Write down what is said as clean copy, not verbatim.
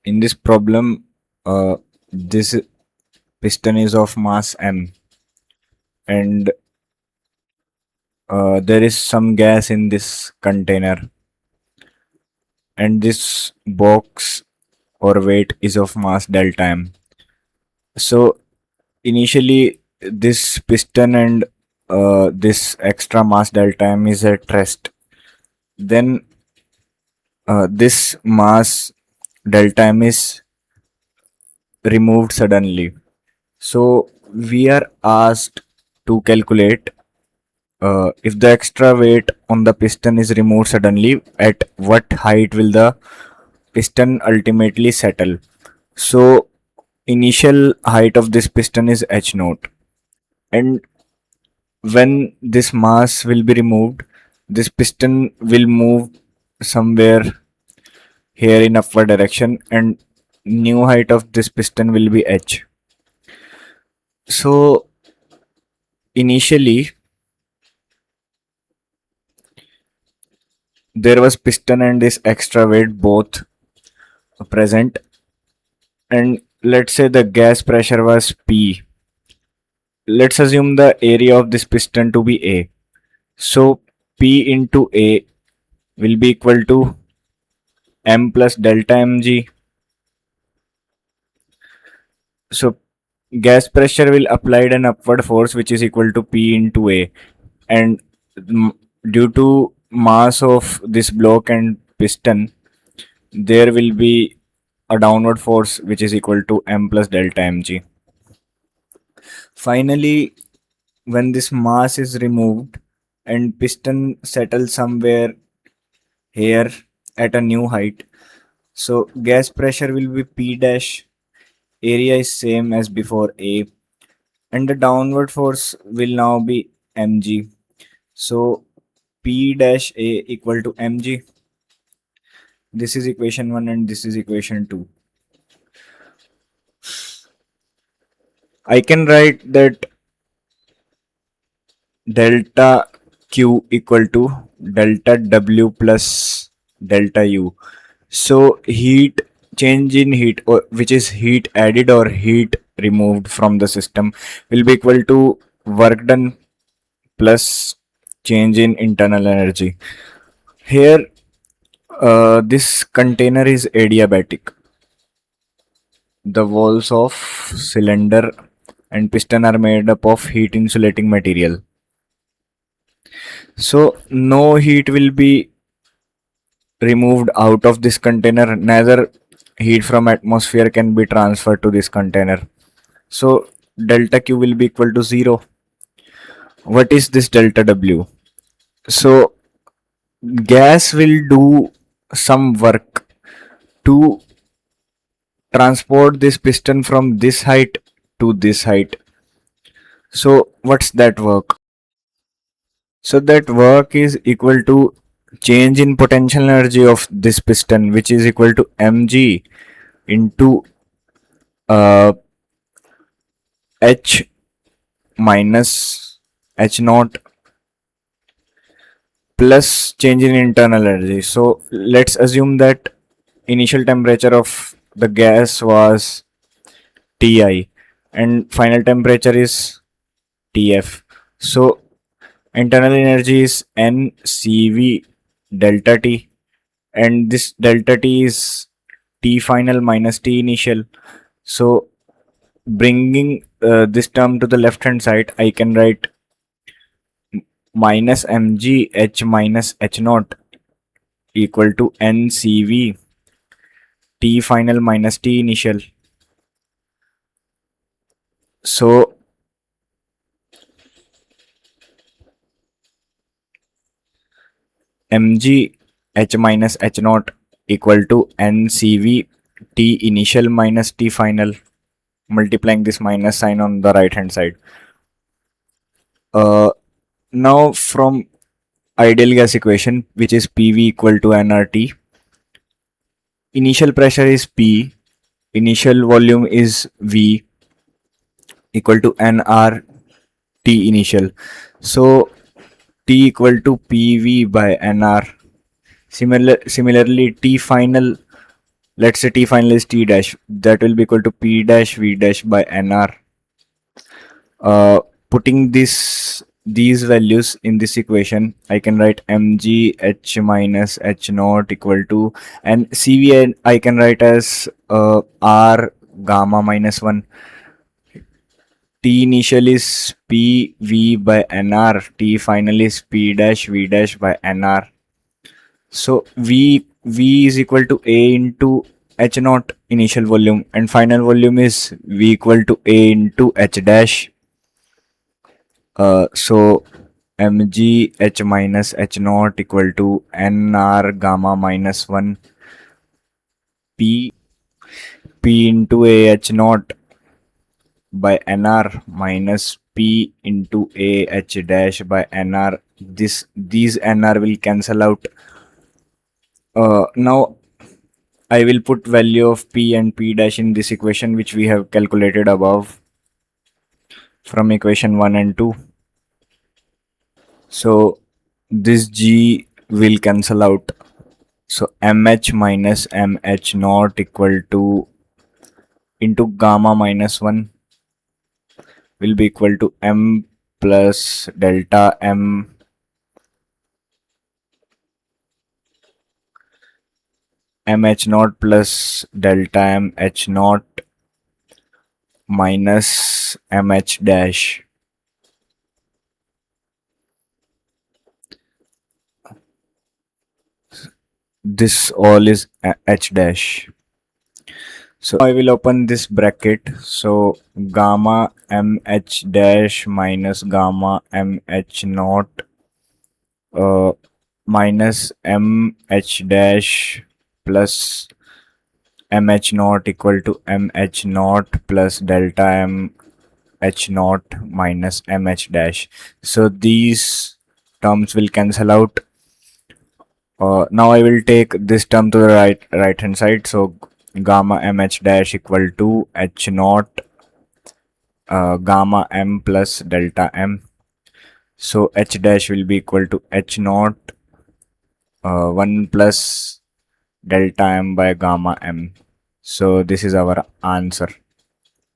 In this problem, this piston is of mass m, and there is some gas in this container, and this box or weight is of mass delta m. So initially, this piston and this extra mass delta m is at rest. Then this mass delta m is removed suddenly. So we are asked to calculate if the extra weight on the piston is removed suddenly, at what height will the piston ultimately settle. So initial height of this piston is h naught, and when this mass will be removed, this piston will move somewhere here in upward direction, and new height of this piston will be h. So initially there was piston and this extra weight both present, and let's say the gas pressure was p. Let's assume the area of this piston to be a. So p into a will be equal to m plus delta mg. So gas pressure will applied an upward force which is equal to p into a, and due to mass of this block and piston, there will be a downward force which is equal to m plus delta mg. Finally, when this mass is removed and piston settles somewhere here at a new height, so gas pressure will be p dash, area is same as before a, and the downward force will now be mg. So p dash a equal to mg. This is equation 1 and this is equation 2. I can write that delta q equal to delta w plus delta u. So heat change in heat, or which is heat added or heat removed from the system, will be equal to work done plus change in internal energy. Here this container is adiabatic. The walls of cylinder and piston are made up of heat insulating material. So no heat will be removed out of this container, neither heat from atmosphere can be transferred to this container. So delta Q will be equal to 0. What is this delta W? So gas will do some work to transport this piston from this height to this height. So what's that work? So that work is equal to change in potential energy of this piston, which is equal to mg into uh, h minus h naught plus change in internal energy. So let's assume that initial temperature of the gas was Ti and final temperature is Tf. So internal energy is NCV delta T, and this delta T is T final minus T initial. So bringing this term to the left hand side, I can write minus mg h minus h naught equal to NCV T final minus T initial. So mg h minus h naught equal to NCV T initial minus T final, multiplying this minus sign on the right hand side. Now from ideal gas equation, which is PV equal to nRT, initial pressure is P, initial volume is V equal to nRT initial. So T equal to PV by nR. Similarly, T final Let's say T final is T dash. That will be equal to P dash V dash by NR. Uh, Putting these values in this equation, I can write mg h minus h naught equal to, and cv I can write as r gamma minus 1. T initial is p v by nr. T final is p dash v dash by nr. So v is equal to a into h naught initial volume, and final volume is v equal to a into h dash. So mg h minus h naught equal to nr gamma minus 1 p into a h naught by nr minus p into a h dash by nr. These nr will cancel out. Now I will put value of p and p dash in this equation which we have calculated above from equation 1 and 2. So this g will cancel out. So mh minus mh naught equal to into gamma minus 1 will be equal to m plus delta m mh naught plus delta m h naught minus mh dash. This all is h dash. So I will open this bracket. So gamma mh dash minus gamma mh naught minus mh dash plus mh naught equal to mh naught plus delta m h naught minus mh dash. So these terms will cancel out. Now I will take this term to the right hand side. So gamma mh dash equal to h naught gamma m plus delta m. So h dash will be equal to h naught 1 plus delta m by gamma m. So this is our answer.